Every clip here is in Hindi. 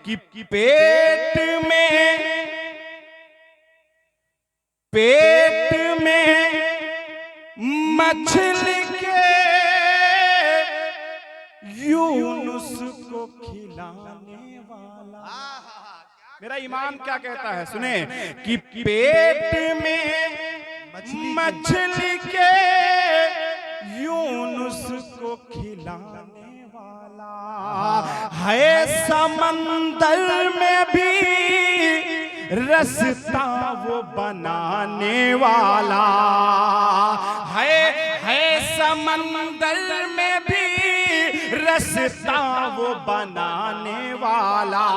कि पेट में मछली के यूनुस को खिलाने वाला। मेरा ईमान क्या कहता है, सुने, कि पेट में मछली के यूनुस को खिलाने वाला है, समंदर में भी रास्ता वो बनाने वाला है, समंदर में भी रास्ता वो बनाने वाला।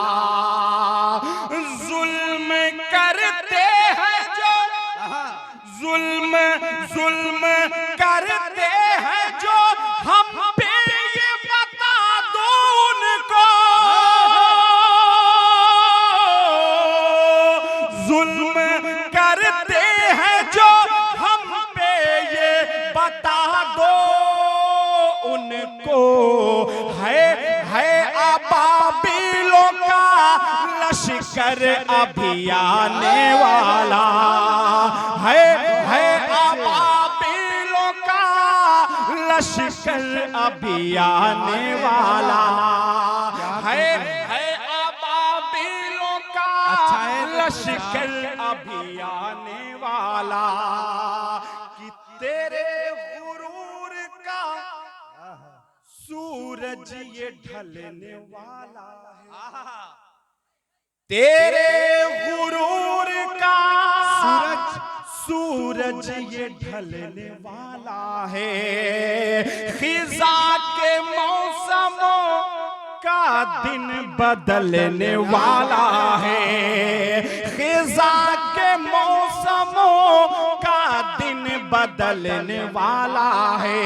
जुल्म करते हैं जो, जुल्म करते हैं जो हम पे, ये बता दो उनको। जुल्म करते हैं जो हम पे, ये बता दो उनको। है अबाबिलों का लश्कर अभी आने वाला है अबाबिलों का लश्कर अभी आने वाला है अबाबिलों का लश्कर अभी आने वाला। कि तेरे गुरूर का सूरज ये ढलने वाला है, तेरे गुरूर का सूरज ये ढलने वाला है। खिजा के मौसमों का दिन बदलने वाला है, खिजा के मौसमों का दिन बदलने वाला है।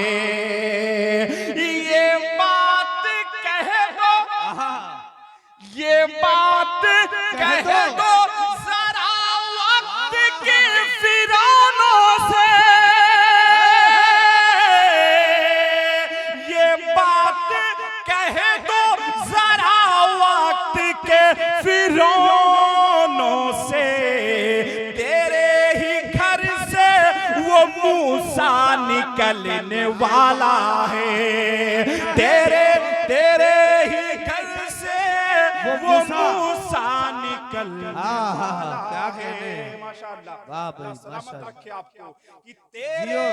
ये बात कह दो, ये बात कह दो जरा वक्त के फिरौनों से, ये बात कह दो जरा वक्त के फिरौनों से। तेरे ही घर से वो मूसा निकलने वाला है, तेरे ही घर से वो मूसा निकलने वाला है। माशाअल्लाह, सलामत रखे आपको। कि तेरे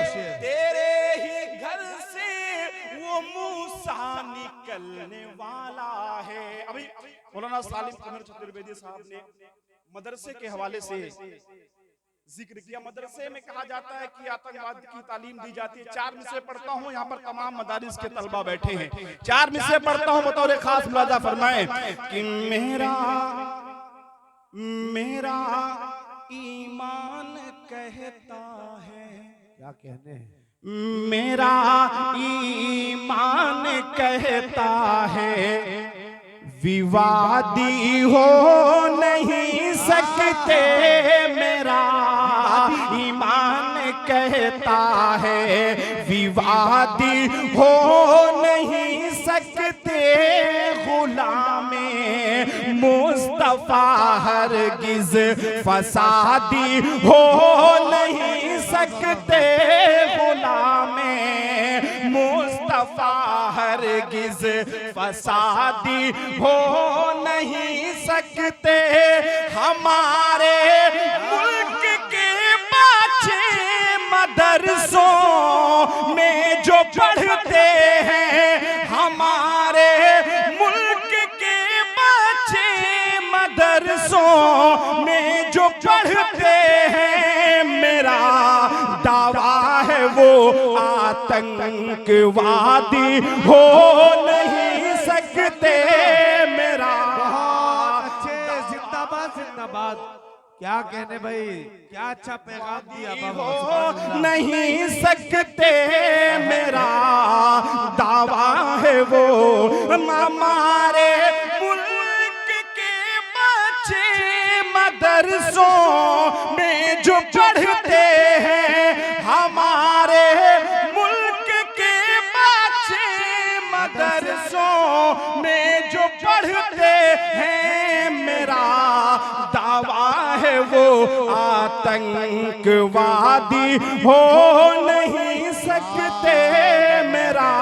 ही घर से वो मूसा निकलने वाला है। अभी मौलाना सालिम कमर चतुर्वेदी साहब ने मदरसे के हवाले से जिक्र किया। मदरसे में कहा जाता है कि आतंकवाद की तालीम दी जाती है। 4 मिसरे पढ़ता हूँ, यहाँ पर तमाम मदारिस के तलबा बैठे हैं। 4 मिसरे पढ़ता हूँ, बतौर खास मुलाजा फरमाएं कि मेरा ईमान कहता है, क्या कहने हैं, मेरा ईमान कहता है विवादी हो नहीं सकते। मेरा ईमान कहता है विवादी हो नहीं सकते। गुलामे मुस्तफा हरगिज फसादी हो नहीं सकते। गुलामे मुस्तफा हरगिज फसादी हो नहीं सकते। हमारे मुल्क के बच्चे मदरसों में जो पढ़ते हैं, हमारे मुल्क के बच्चे मदरसों में जो पढ़ते हैं, मेरा दावा है वो आतंकवादी हो नहीं सकते। मेरा जिंदाबाद जिंदाबाद। क्या कहने भाई, क्या अच्छा पैगाम दिया हो नहीं सकते। मेरा दावा है वो हमारे मुल्क के बच्चे मदरसों में जो पढ़ते हैं, हमारे मुल्क के बच्चे मदरसों में जो पढ़ते हैं, वो आतंकवादी हो नहीं सकते, मेरा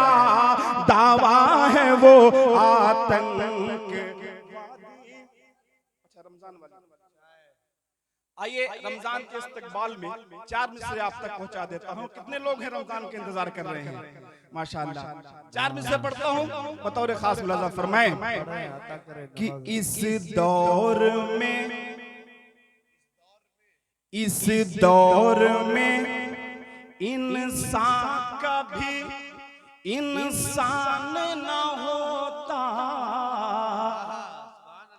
दावा है वो आतंकवादी। अच्छा रमजान वाली, आइए रमजान के इस्तकबाल में 4 मिसरे आप तक पहुंचा देता हूं। कितने लोग हैं रमजान के इंतजार कर रहे हैं? माशाअल्लाह। 4 मिसरे पढ़ता हूं, बतौर खास मुलाजा फरमाएं कि इस दौर में इंसान कभी इंसान न होता,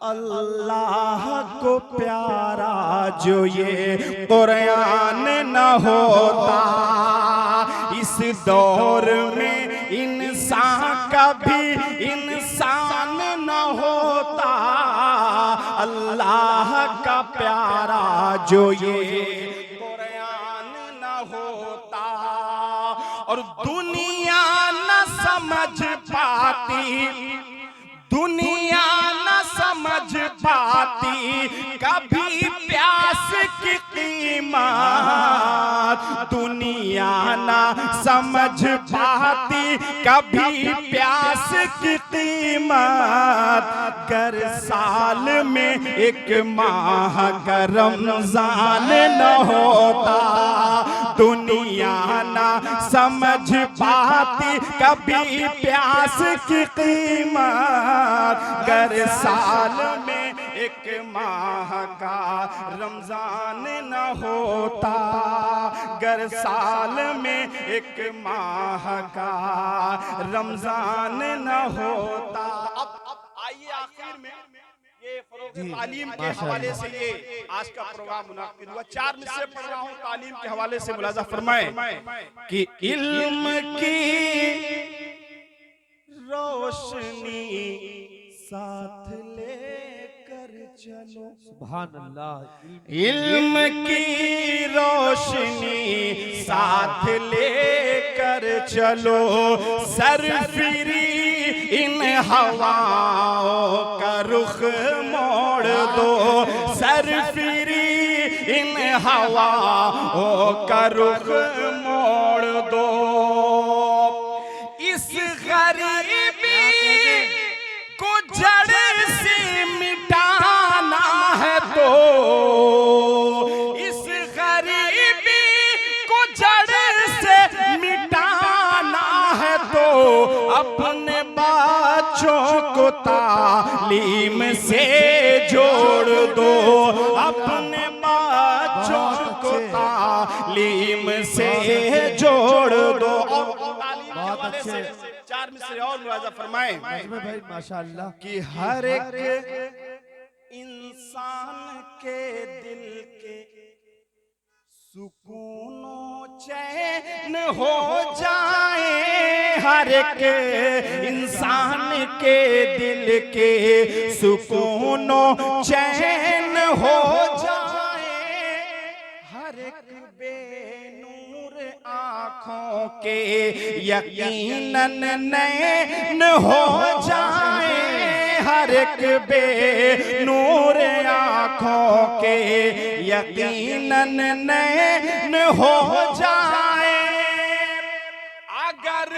अल्लाह को प्यारा जो ये कुरान न होता। इस दौर में इंसान कभी इंसान न होता, अल्लाह का प्यारा जो ये कुरान न होता। और दुनिया न समझ पाती, दुनिया न समझ पाती कभी प्यास की कीमत, दुनिया न समझ पाती कभी प्यास की कीमत। गर साल में एक माह का रमजान न होता, दुनिया न समझ पाती कभी प्यास की कीमत। गर साल में एक माह का रमजान न होता, गर साल में एक माह का रमजान न होता। अब आइए आखिर में ये फरोग तालीम के हवाले से ये आज का प्रोग्राम मुनाकिद हुआ। 4 मिसरे पढ़ रहा हूँ तालीम के हवाले से, मुलाजा फरमाएं कि इल्म की रोशनी साथ लेकर चलो, सुभान अल्लाह। इल्म की रोशनी साथ लेकर चलो, सरफिरी इन हवाओं का रुख मोड़ दो, सरफिरी इन हवाओं का रुख मोड़ दो। इस गरीबी को जड़ से मिटाना है तो, इस गरीबी को जड़ से मिटाना है तो, अपने बच्चों को तालीम से जोड़ दो, अपने बच्चों को तालीम से जोड़ दो। बहुत अच्छे 4 मिसरे और मुलाजा फरमाएं भाई माशाअल्लाह कि हर एक इंसान के दिल के सुकूनो चैन हो जाए, हर एक इंसान के दिल के सुकूनो चैन हो जाए, हर एक बेनूर आँखों के यकीनन नैन हो जाए, हर एक बेनूर आँखों के यकीनन नैन हो जाए। अगर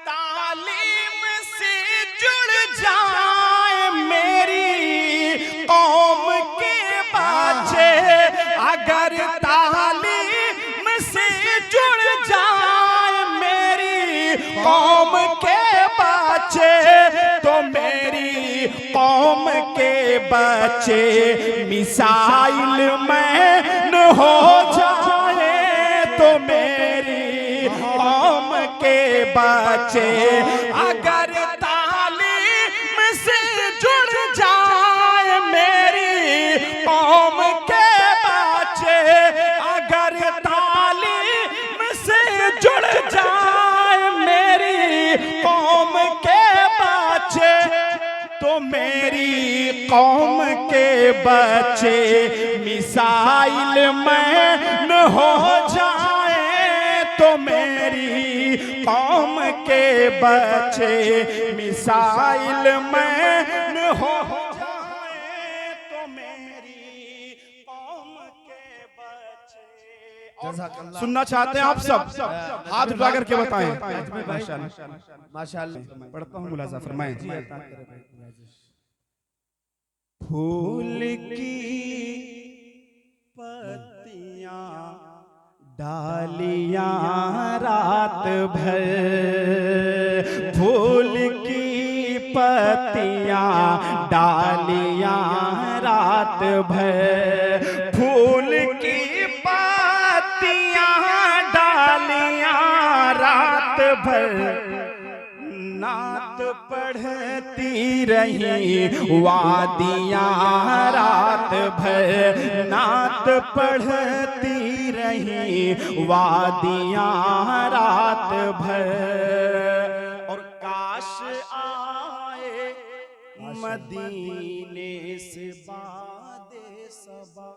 तालीम से जुड़ जाए मेरी कौम के बच्चे, अगर तालीम से जुड़ जाए मेरी कौम के बच्चे, तो मेरी कौम के बच्चे मिसाइल मैन हो जाए, तो मेरी कौम के बच्चे अगर तालीम से जुड़ जाए मेरी कौम के बच्चे, अगर तालीम से जुड़ जाए मेरी कौम के बच्चे, तो मेरी कौम के बच्चे मिसाइल मैन हो जाए, तो मेरी कौम के बच्चे मिसाइल मैन हो जाए, तो मेरी कौम जज़ाकल्लाह। सुनना चाहते हैं आप सब? हाथ उठा करके बताएं। माशाअल्लाह। पढ़ता हूँ, मुलाजा फरमाएं। जी अता करे भाई। फूल की पत्तियां डालियां रात भर, फूल की पत्तियां डालियां रात भर, फूल की पत्तियां डालियां रात भर, नात पढ़ती रही वादियां रात भर, नात पढ़ती रही वादियां रात भर। और काश आए मदीने से बादे सबा,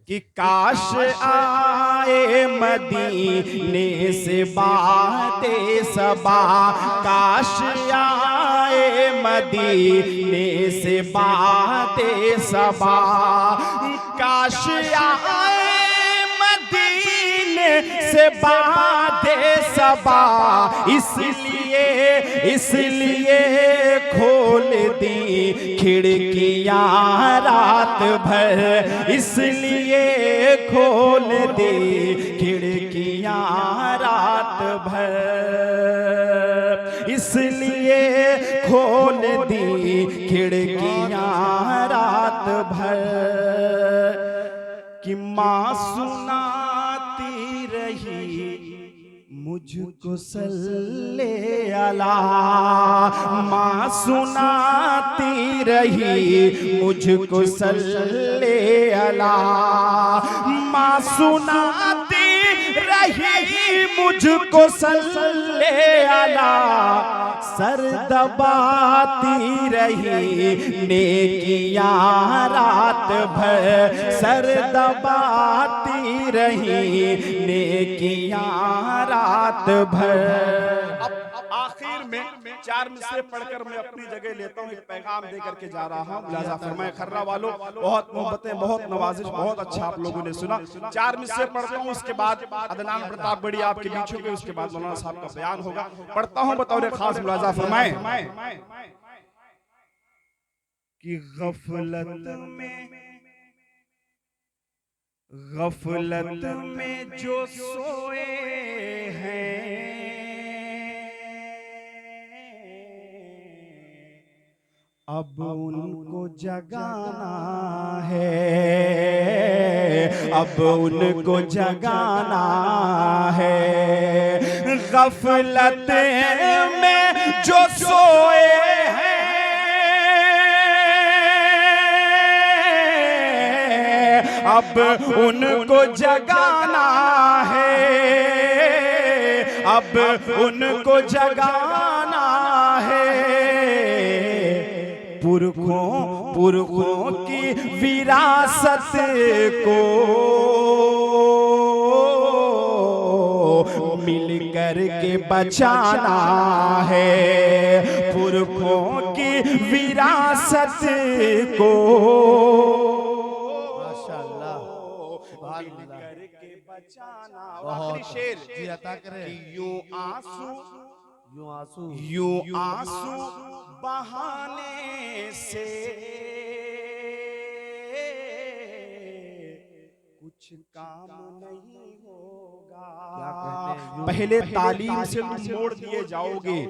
कि काश आए मदीने से बाते सबा, काश आए मदीने से बाते सबा, काश आए मदीने से बाते सबा, इसलिए खोल दी खिड़कियां रात भर, इसलिए खोल दी खिड़कियां रात भर, इसलिए खोल दी खिड़कियां रात भर। कि माँ सुनाती रही मुझको सल्ले अला, माँ सुनाती रही मुझको सल्ले अला, माँ सुनाती रही मुझको सल्ले अला, सर दबाती रही नेकियां रात भर, सर दबाती रही नेकियां रात भर। अब आखिर में 4 मिसरे पढ़कर मैं अपनी जगह लेता हूँ, एक पैगाम देकर के जा रहा हूँ। लिहाजा फरमाए खर्रा वालों, बहुत मोहब्बतें, बहुत नवाजिश, बहुत अच्छा आप लोगों ने सुना। 4 मिसरे पढ़ता हूँ, उसके बाद अदनान प्रताप बड़ी आपके बीच होंगे, उसके बाद मौलाना साहब का बयान होगा। पढ़ता हूँ बतौर खास, मुलाजा फरमाए। कि गफलत में जो सोए हैं, अब उनको जगाना है, अब उनको जगाना है। गफलत में जो सोए हैं, अब उनको जगाना है, अब उनको जगाना है। पुरखों की विरासत को मिल कर के बचाना है, पुरखों की विरासत को करके बचाना। आखिरी शेर जी अता करे। यूं आंसू बहाने से कुछ काम नहीं होगा। पहले तालीम से तुम मोड़ दिए जाओगे,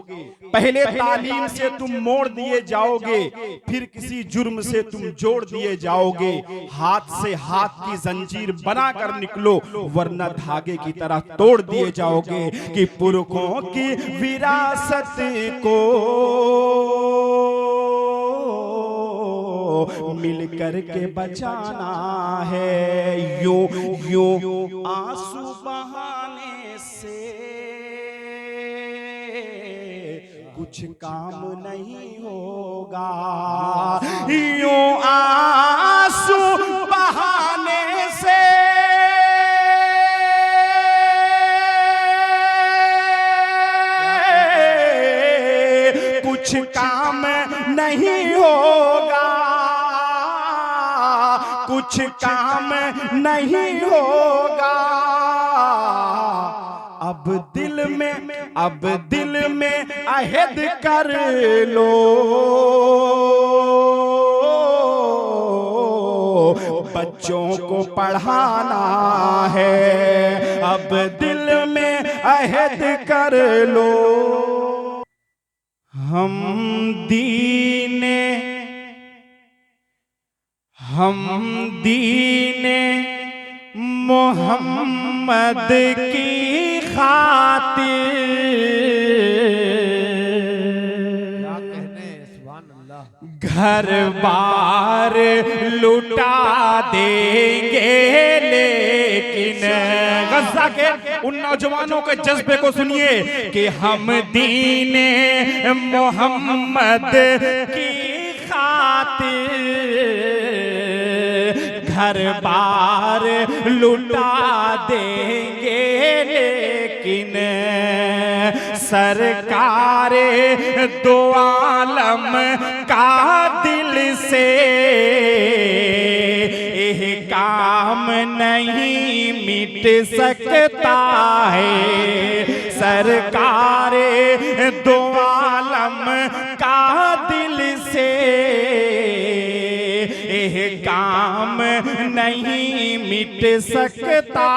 पहले तालीम से तुम मोड़ दिए जाओगे, फिर किसी जुर्म से तुम जोड़ दिए जाओगे। हाथ से हाथ की जंजीर बनाकर निकलो, वरना धागे की तरह तोड़ दिए जाओगे। कि पुरखों की विरासत को मिल कर के बचाना है। यूं आंसू बहाने से कुछ काम नहीं होगा, यूं आंसू बहाने से कुछ काम नहीं होगा, कुछ काम नहीं होगा। अब दिल में अहद कर लो, बच्चों को पढ़ाना है। अब दिल में अहद कर लो, हम दीने मोहम्मद की खातिर क्या कहने, सुभान अल्लाह। घर बार लुटा देंगे, लेकिन गज़ा के उन नौजवानों के जज्बे को सुनिए कि हम दीने मोहम्मद की खातिर घर बार लुटा देंगे, लेकिन सरकार दो आलम का दिल से यह काम नहीं मिट सकता है। सरकार दो आलम का दिल से यह काम नहीं मिट सकता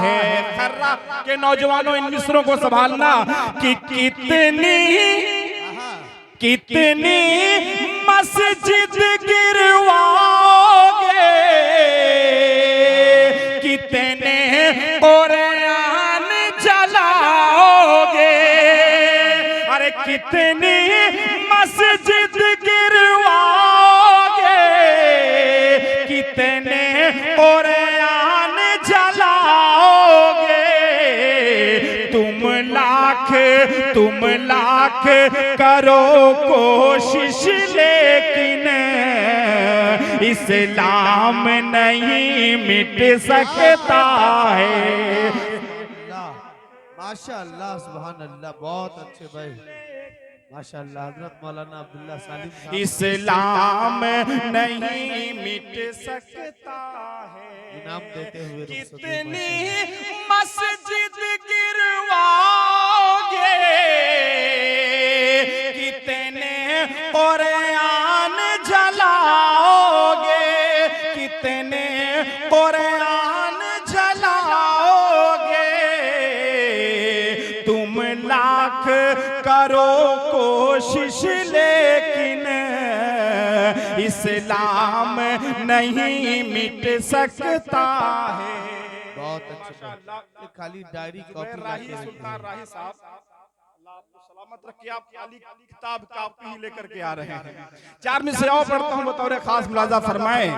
है। खर्रा के नौजवानों, इन मिसरों को संभालना कि कितनी मस्जिद गिरवाओगे, कितने कुरान जलाओगे। अरे कितनी मस्जिद गिरवाओगे, कितने कुरान जलाओगे। तुम लाख करो कोशिश, लेकिन इस्लाम नहीं मिट सकता है। माशाअल्लाह, सुभान अल्लाह, बहुत अच्छे भाई, माशाअल्लाह। हजरत मौलाना अब्दुल्ला सालिम साहब, इस्लाम नहीं मिट सकता है। इनाम देते हुए कितनी मस्जिद गिरवाओगे, कितने कुरान जलाओगे, कितने कुरान जलाओगे। तुम लाख करो कोशिश, लेकिन इस्लाम नहीं मिट सकता है। बहुत अच्छे, खाली डायरी कॉपी राही सुल्तान राही साहब, अल्लाह आपको सलामत रखे। आप खाली किताब कॉपी लेकर के आ रहे हैं। 4 मिसराओं पढ़ता हूँ, बतौर खास मुलाजा फरमाएं।